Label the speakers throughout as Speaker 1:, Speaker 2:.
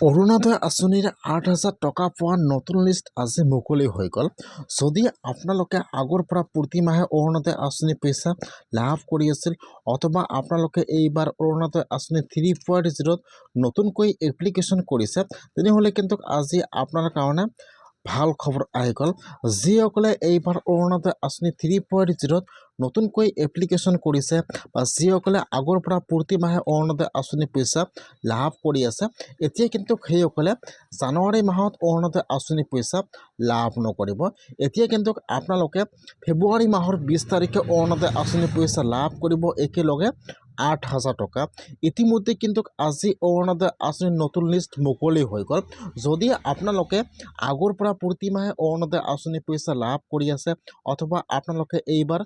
Speaker 1: অৰুণোদয় আঁচনিৰ ৮,০০০ টকা পোৱাৰ নতুন লিষ্ট আজি মুকলি হৈ গ'ল। যদি আপোনালোকে আগৰ পৰা প্ৰতি মাহে অৰুণোদয় আঁচনি পইচা লাভ কৰি আছিল অথবা আপোনালোকে এইবাৰ অৰুণোদয় আঁচনি 3.0 নতুনকৈ এপ্লিকেশ্যন কৰিছে, তেনেহ'লে কিন্তু আজি আপোনাৰ কাৰণে ভাল খবৰ আহি গ'ল। যিসকলে এইবাৰ অৰুণোদয় আঁচনি 3.0 নতুনকৈ এপ্লিকেশ্যন কৰিছে বা যিসকলে আগৰ পৰা প্ৰতি মাহে অৰুণোদয় আঁচনি পইচা লাভ কৰি আছে, এতিয়া কিন্তু সেইসকলে জানুৱাৰী মাহত অৰুণোদয় আঁচনি পইচা লাভ নকৰিব। এতিয়া কিন্তু আপোনালোকে ফেব্ৰুৱাৰী মাহৰ 20 তাৰিখে অৰুণোদয় আঁচনি পইচা লাভ কৰিব একেলগে ৮,০০০ টকা। ইতিমধ্যে কিন্তু আজি অৰুণোদয় আঁচনিৰ নতুন লিষ্ট মুকলি হৈ গ'ল। যদি আপোনালোকে আগৰ পৰা প্ৰতি মাহে অৰুণোদয় আঁচনি পইচা লাভ কৰি আছে অথবা আপোনালোকে এইবাৰ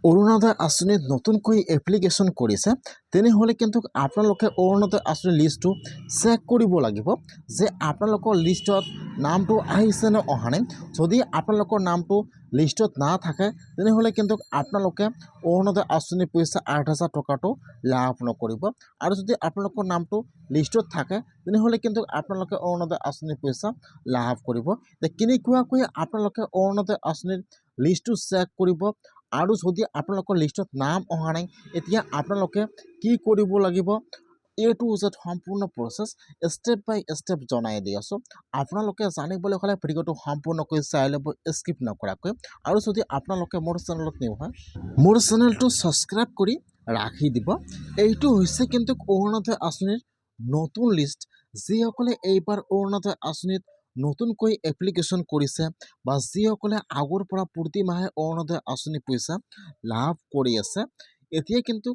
Speaker 1: অৰুণোদয় আঁচনিত নতুনকৈ এপ্লিকেশ্যন কৰিছে, তেনেহ'লে কিন্তু আপোনালোকে অৰুণোদয় আঁচনিৰ লিষ্টটো চেক কৰিব লাগিব যে আপোনালোকৰ লিষ্টত নামটো আহিছে নে অহা নাই। যদি আপোনালোকৰ নামটো লিষ্টত নাথাকে, তেনেহ'লে কিন্তু আপোনালোকে অৰুণোদয় আঁচনিৰ পইচা ৮,০০০ টকাটো লাভ নকৰিব। আৰু যদি আপোনালোকৰ নামটো লিষ্টত থাকে, তেনেহ'লে কিন্তু আপোনালোকে অৰুণোদয় আঁচনিৰ পইচা লাভ কৰিব। কেনেকুৱাকৈ আপোনালোকে অৰুণোদয় আঁচনিৰ লিষ্টটো চেক কৰিব আৰু যদি আপোনালোকৰ লিষ্টত নাম অহা নাই, এতিয়া আপোনালোকে কি কৰিব লাগিব, A to Z সম্পূৰ্ণ প্ৰচেছ ষ্টেপ বাই ষ্টেপ জনাই দি আছোঁ। আপোনালোকে জানিবলৈ হ'লে ভিডিঅ'টো সম্পূৰ্ণকৈ চাই ল'ব, স্কিপ নকৰাকৈ। আৰু যদি আপোনালোকে মোৰ চেনেলত নিউ হয়, মোৰ চেনেলটো ছাবস্ক্ৰাইব কৰি ৰাখি দিব। এইটো হৈছে কিন্তু অৰুণোদয় আঁচনিৰ নতুন লিষ্ট। যিসকলে এইবাৰ অৰুণোদয় আঁচনিত নতুনকৈ এপ্লিকেশ্যন কৰিছে বা যিসকলে আগৰ পৰা প্ৰতি মাহে অৰুণোদয় আঁচনি পইচা লাভ কৰি আছে, এতিয়া কিন্তু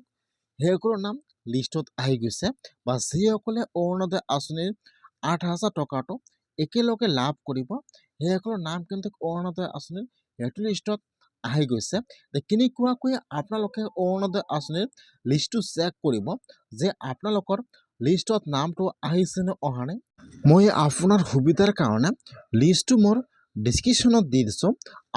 Speaker 1: সেইসকলৰ নাম লিষ্টত আহি গৈছে বা যিসকলে অৰুণোদয় আঁচনিৰ ৮,০০০ টকাটো একেলগে লাভ কৰিব, সেইসকলৰ নাম কিন্তু অৰুণোদয় আঁচনিৰ সেইটো লিষ্টত আহি গৈছে। কেনেকুৱাকৈ আপোনালোকে অৰুণোদয় আঁচনিৰ লিষ্টটো চেক কৰিব যে আপোনালোকৰ লিষ্টত নামটো আহিছে নে অহা নাই। মই আপোনাৰ সুবিধাৰ কাৰণে লিষ্টটো মোৰ ডিছক্ৰিপশ্যনত দি দিছোঁ।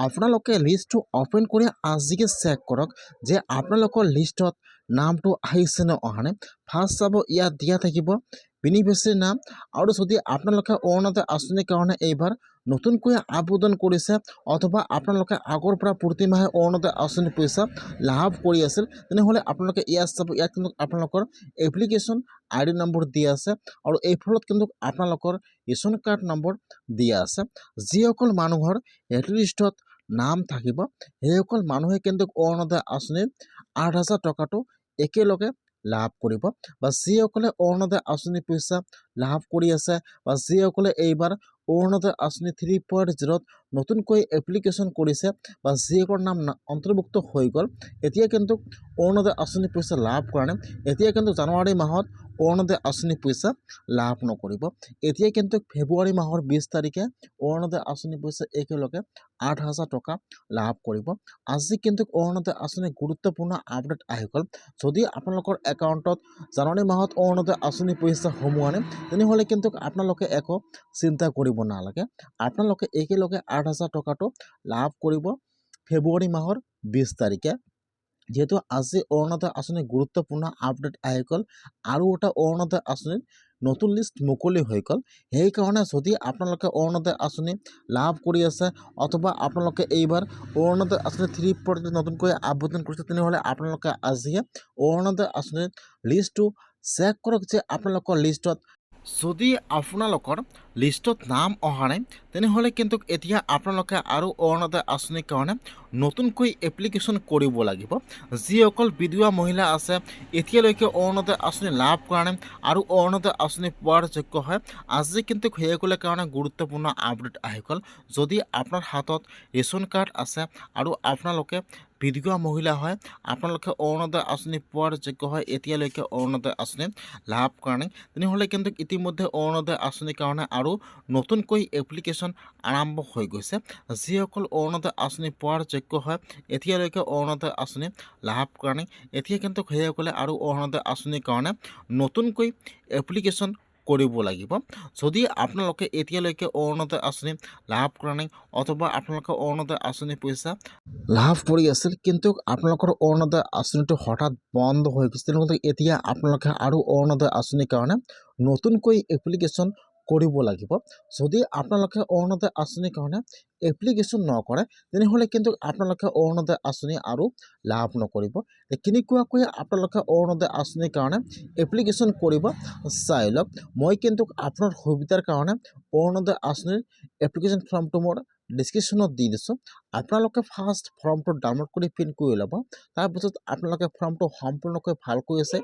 Speaker 1: আপোনালোকে লিষ্টটো অ'পেন কৰি আজিকে চেক কৰক যে আপোনালোকৰ লিষ্টত নামটো আহিছে নে অহা নাই। ফাৰ্ষ্ট চাব, ইয়াত দিয়া থাকিব বেনিফিচিয়াৰী নাম। আৰু যদি আপোনালোকে অৰুণোদয় আঁচনিৰ কাৰণে এইবাৰ নতুনকৈ আবেদন কৰিছে অথবা আপোনালোকে আগৰ পৰা প্ৰতি মাহে অৰুণোদয় আঁচনি পইচা লাভ কৰি আছিল, তেনেহ'লে আপোনালোকে ইয়াত চাব, ইয়াত কিন্তু আপোনালোকৰ এপ্লিকেশ্যন ID নম্বৰ দিয়া আছে আৰু এইফালত কিন্তু আপোনালোকৰ ৰেচন কাৰ্ড নম্বৰ দিয়া আছে। যিসকল মানুহৰ সেইটো লিষ্টত নাম থাকিব, সেইসকল মানুহে কিন্তু অৰুণোদয় আঁচনিৰ ৮,০০০ টকাটো একেলগে লাভ কৰিব। বা যিসকলে অৰুণোদয় আঁচনি পইচা লাভ কৰি আছে বা যিসকলে এইবাৰ অৰুণোদয় আঁচনি 3.0 নতুনকৈ এপ্লিকেশ্যন কৰিছে বা যিসকলৰ নাম অন্তৰ্ভুক্ত হৈ গ'ল, এতিয়া কিন্তু অৰুণোদয় আঁচনি পইচা লাভ কৰা নাই, এতিয়া কিন্তু জানুৱাৰী মাহত অৰুণোদয় আঁচনি পইচা লাভ নকৰিব। এতিয়া কিন্তু ফেব্ৰুৱাৰী মাহৰ 20 তাৰিখে অৰুণোদয় আঁচনি পইচা একেলগে ৮,০০০ টকা লাভ কৰিব। আজি কিন্তু অৰুণোদয় আঁচনিৰ গুৰুত্বপূৰ্ণ আপডেট আহি গ'ল। যদি আপোনালোকৰ একাউণ্টত জানুৱাৰী মাহত অৰুণোদয় আঁচনি পইচা সোমোৱা নাই, তেনেহ'লে কিন্তু আপোনালোকে একো চিন্তা কৰিব নালাগে। আপোনালোকে একেলগে ৮,০০০ টকাটো লাভ কৰিব ফেব্ৰুৱাৰী মাহৰ 20 তাৰিখে। যেহেতু আজি অৰুণোদয় আঁচনিৰ গুৰুত্বপূৰ্ণ আপডেট আহি গ'ল আৰু এটা অৰুণোদয় আঁচনিৰ নতুন লিষ্ট মুকলি হৈ গ'ল, সেইকাৰণে যদি আপোনালোকে অৰুণোদয় আঁচনি লাভ কৰি আছে অথবা আপোনালোকে এইবাৰ অৰুণোদয় আঁচনি 3.0 নতুনকৈ আবেদন কৰিছে, তেনেহ'লে আপোনালোকে আজিয়ে অৰুণোদয় আঁচনিৰ লিষ্টটো চেক কৰক যে আপোনালোকৰ লিষ্টত যদি আপোনালোকৰ লিষ্টত নাম অহা নাই, তেনেহ'লে কিন্তু এতিয়া আপোনালোকে আৰু অৰুণোদয় আঁচনিৰ কাৰণে নতুনকৈ এপ্লিকেশ্যন কৰিব লাগিব। যিসকল বিধৱা মহিলা আছে, এতিয়ালৈকে অৰুণোদয় আঁচনি লাভ কৰা নাই আৰু অৰুণোদয় আঁচনি পোৱাৰ যোগ্য হয়, আজি কিন্তু সেইসকলৰ কাৰণে গুৰুত্বপূৰ্ণ আপডেট আহি গ'ল। যদি আপোনাৰ হাতত ৰেচন কাৰ্ড আছে আৰু আপোনালোকে বিধৱা মহিলা হয়, আপোনালোকে অৰুণোদয় আঁচনি পোৱাৰ যোগ্য হয়, এতিয়ালৈকে অৰুণোদয় আঁচনি লাভ কৰা নাই, তেনেহ'লে কিন্তু ইতিমধ্যে অৰুণোদয় আঁচনিৰ কাৰণে আৰু নতুনকৈ এপ্লিকেশ্যন আৰম্ভ হৈ গৈছে। যিসকল অৰুণোদয় আঁচনি পোৱাৰ যোগ্য হয়, এতিয়ালৈকে অৰুণোদয় আঁচনি লাভ কৰা নাই, এতিয়া কিন্তু সেইসকলে আৰু অৰুণোদয় আঁচনিৰ কাৰণে নতুনকৈ এপ্লিকেশ্যন কৰিব লাগিব। যদি আপোনালোকে এতিয়ালৈকে অৰুণোদয় আঁচনি লাভ কৰা নাই অথবা আপোনালোকে অৰুণোদয় আঁচনি পইচা লাভ কৰি আছিল কিন্তু আপোনালোকৰ অৰুণোদয় আঁচনিটো হঠাৎ বন্ধ হৈ গৈছে, তেনেহ'লে এতিয়া আপোনালোকে আৰু অৰুণোদয় আঁচনিৰ কাৰণে নতুনকৈ এপ্লিকেশ্যন কৰিব লাগিব। যদি আপোনালোকে অৰুণোদয় আঁচনিৰ কাৰণে এপ্লিকেশ্যন নকৰে তেনেহ'লে কিন্তু আপোনালোকে অৰুণোদয় আঁচনি আৰু লাভ নকৰিব। কেনেকুৱাকৈ আপোনালোকে অৰুণোদয় আঁচনিৰ কাৰণে এপ্লিকেশ্যন কৰিব চাই লওক। মই কিন্তু আপোনাৰ সুবিধাৰ কাৰণে অৰুণোদয় আঁচনিৰ এপ্লিকেশ্যন ফৰ্মটো মোৰ ডিছক্ৰিপশ্যনত দি দিছোঁ। আপোনালোকে ফাৰ্ষ্ট ফৰ্মটো ডাউনলোড কৰি প্ৰিণ্ট কৰি ল'ব। তাৰপিছত আপোনালোকে ফৰ্মটো সম্পূৰ্ণকৈ ভালকৈ আছে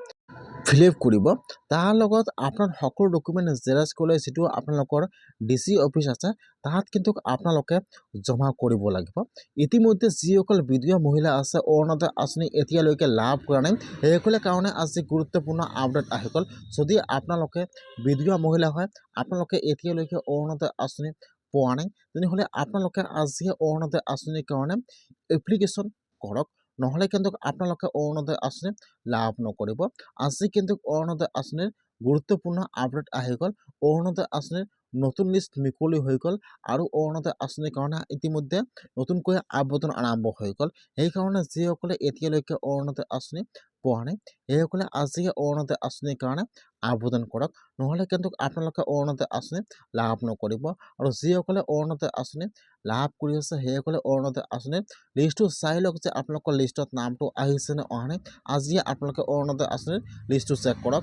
Speaker 1: ফিল আপ কৰিব। তাৰ লগত আপোনাৰ সকলো ডকুমেণ্ট জেৰক্স কৰি যিটো আপোনালোকৰ DC অফিচ আছে তাত কিন্তু আপোনালোকে জমা কৰিব লাগিব। ইতিমধ্যে যিসকল বিধৱা মহিলা আছে অৰুণোদয় আঁচনি এতিয়ালৈকে লাভ কৰা নাই সেইসকলৰ কাৰণে আজি গুৰুত্বপূৰ্ণ আপডেট আহি গ'ল। যদি আপোনালোকে বিধৱা মহিলা হয় আপোনালোকে এতিয়ালৈকে অৰুণোদয় আঁচনি পোৱা নাই তেনেহ'লে আপোনালোকে আজি অৰুণোদয় আঁচনিৰ কাৰণে এপ্লিকেশ্যন কৰক, নহ'লে কিন্তু আপোনালোকে অৰুণোদয় আঁচনি লাভ নকৰিব। আজি কিন্তু অৰুণোদয় আঁচনিৰ গুৰুত্বপূৰ্ণ আপডেট আহি গ'ল। অৰুণোদয় আঁচনিৰ নতুন লিষ্ট মুকলি হৈ গ'ল আৰু অৰুণোদয় আঁচনিৰ কাৰণে ইতিমধ্যে নতুনকৈ আবেদন আৰম্ভ হৈ গ'ল। সেইকাৰণে যিসকলে এতিয়ালৈকে অৰুণোদয় আঁচনি পোৱা নাই সেইসকলে আজি অৰুণোদয় আঁচনিৰ কাৰণে আবেদন কৰক, নহ'লে কিন্তু আপোনালোকে অৰুণোদয় আঁচনি লাভ নকৰিব। আৰু যিসকলে অৰুণোদয় আঁচনি লাভ কৰি আছে সেইসকলে অৰুণোদয় আঁচনিৰ লিষ্টটো চাই লওক যে আপোনালোকৰ লিষ্টত নামটো আহিছে নে অহা নাই। আজি আপোনালোকে অৰুণোদয় আঁচনিৰ লিষ্টটো চেক কৰক।